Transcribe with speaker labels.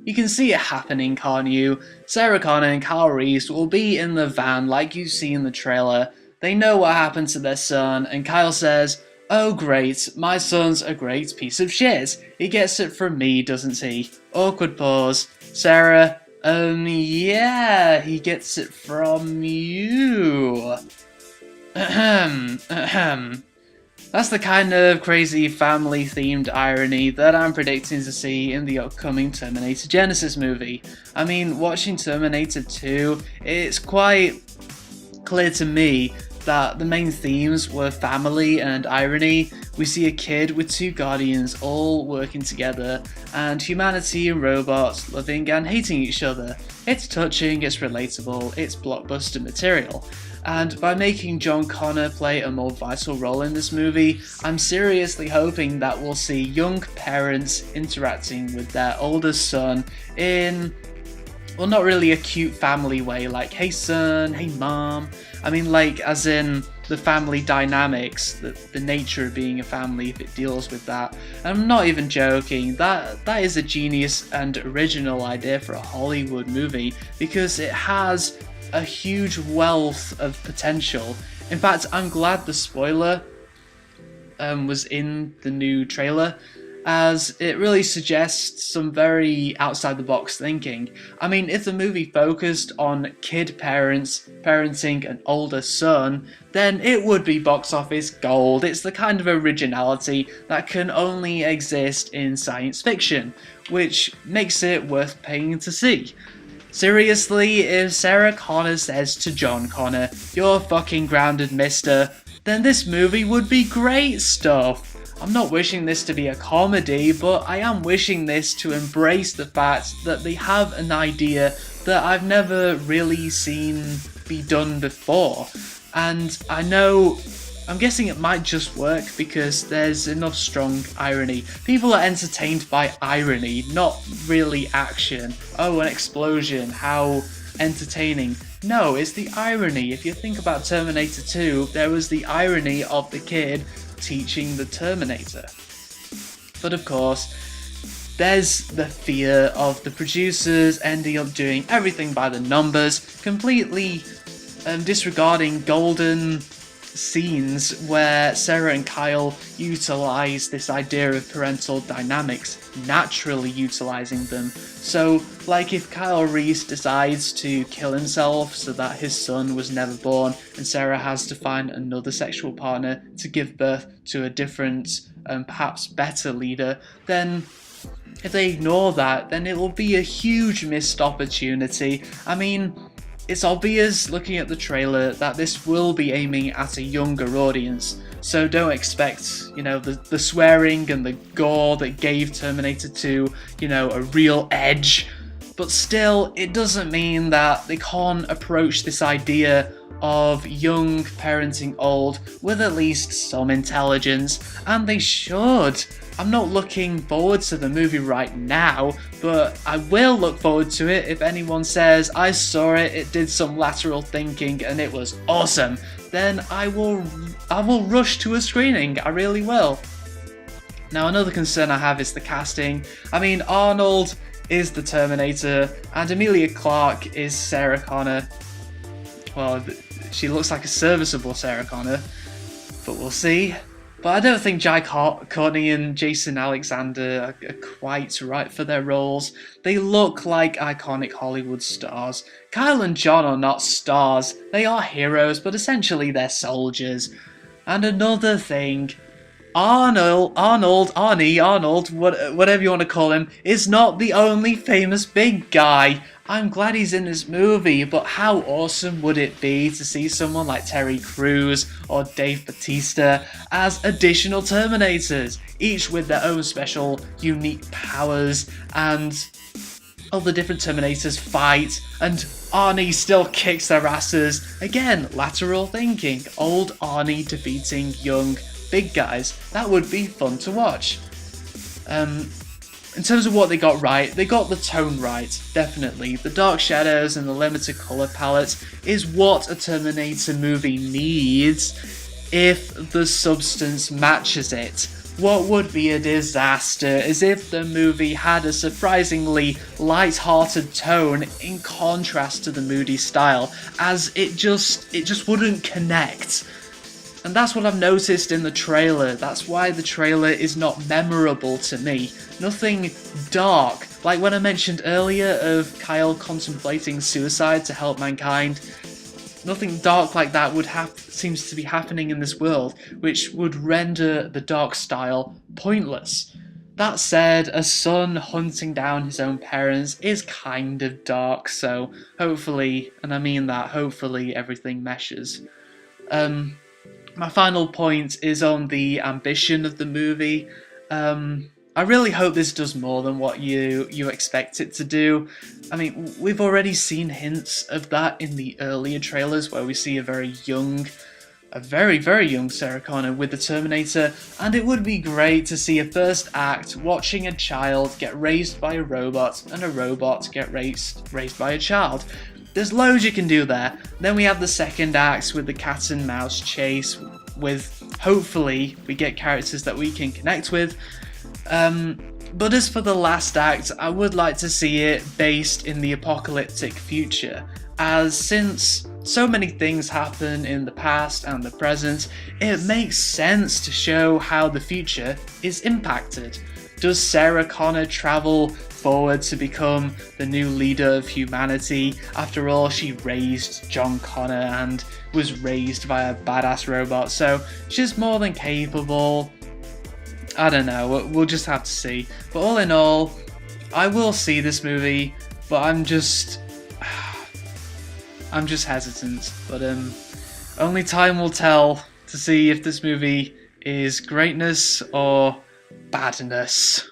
Speaker 1: You can see it happening, can't you? Sarah Connor and Kyle Reese will be in the van like you see in the trailer. They know what happened to their son, and Kyle says, "Oh great, my son's a great piece of shit. He gets it from me, doesn't he?" Awkward pause. Sarah, yeah, he gets it from you. Ahem, ahem. That's the kind of crazy family-themed irony that I'm predicting to see in the upcoming Terminator Genisys movie. I mean, watching Terminator 2, it's quite clear to me that the main themes were family and irony. We see a kid with two guardians all working together, and humanity and robots loving and hating each other. It's touching, it's relatable, it's blockbuster material. And by making John Connor play a more vital role in this movie, I'm seriously hoping that we'll see young parents interacting with their older son in, well, not really a cute family way, like, hey son, hey mom. I mean, like, as in the family dynamics, the nature of being a family, if it deals with that. And I'm not even joking, that is a genius and original idea for a Hollywood movie, because it has a huge wealth of potential. In fact, I'm glad the spoiler was in the new trailer, as it really suggests some very outside the box thinking. I mean, if the movie focused on kid parents parenting an older son, then it would be box office gold. It's the kind of originality that can only exist in science fiction, which makes it worth paying to see. Seriously, if Sarah Connor says to John Connor, "You're fucking grounded, mister," then this movie would be great stuff. I'm not wishing this to be a comedy, but I am wishing this to embrace the fact that they have an idea that I've never really seen be done before. And I'm guessing it might just work because there's enough strong irony. People are entertained by irony, not really action. Oh, an explosion, how entertaining. No, it's the irony. If you think about Terminator 2, there was the irony of the kid teaching the Terminator. But of course, there's the fear of the producers ending up doing everything by the numbers, completely disregarding golden scenes where Sarah and Kyle utilize this idea of parental dynamics, naturally utilizing them. So, like if Kyle Reese decides to kill himself so that his son was never born, and Sarah has to find another sexual partner to give birth to a different, perhaps better leader, then if they ignore that, then it will be a huge missed opportunity. I mean, it's obvious looking at the trailer that this will be aiming at a younger audience, so don't expect, the swearing and the gore that gave Terminator 2, a real edge. But still, it doesn't mean that they can't approach this idea of young parenting old with at least some intelligence, and they should. I'm not looking forward to the movie right now, but I will look forward to it if anyone says, "I saw it, it did some lateral thinking and it was awesome." Then I will rush to a screening, I really will. Now, another concern I have is the casting. I mean, Arnold is the Terminator and Emilia Clarke is Sarah Connor. Well, she looks like a serviceable Sarah Connor, but we'll see. But I don't think Jai Courtney and Jason Alexander are quite right for their roles. They look like iconic Hollywood stars. Kyle and John are not stars. They are heroes, but essentially they're soldiers. And another thing, Arnold, whatever you want to call him, is not the only famous big guy. I'm glad he's in this movie, but how awesome would it be to see someone like Terry Crews or Dave Bautista as additional Terminators, each with their own special, unique powers, and all the different Terminators fight, and Arnie still kicks their asses. Again, lateral thinking, old Arnie defeating young big guys. That would be fun to watch. In terms of what they got right, they got the tone right, definitely. The dark shadows and the limited colour palette is what a Terminator movie needs if the substance matches it. What would be a disaster is if the movie had a surprisingly light-hearted tone in contrast to the moody style, as it just wouldn't connect. And that's what I've noticed in the trailer. That's why the trailer is not memorable to me. Nothing dark, like when I mentioned earlier of Kyle contemplating suicide to help mankind. Nothing dark like that seems to be happening in this world, which would render the dark style pointless. That said, a son hunting down his own parents is kind of dark, so hopefully, and I mean that, hopefully everything meshes. My final point is on the ambition of the movie. I really hope this does more than what you expect it to do. I mean, we've already seen hints of that in the earlier trailers where we see a very, very young Sarah Connor with the Terminator, and it would be great to see a first act watching a child get raised by a robot and a robot get raised by a child. There's loads you can do there. Then we have the second act with the cat and mouse chase with, hopefully, we get characters that we can connect with. But as for the last act, I would like to see it based in the apocalyptic future, as since so many things happen in the past and the present, it makes sense to show how the future is impacted. Does Sarah Connor travel forward to become the new leader of humanity? After all, she raised John Connor and was raised by a badass robot, so she's more than capable. I don't know, we'll just have to see. But all in all, I will see this movie, but I'm just hesitant. But only time will tell to see if this movie is greatness or badness.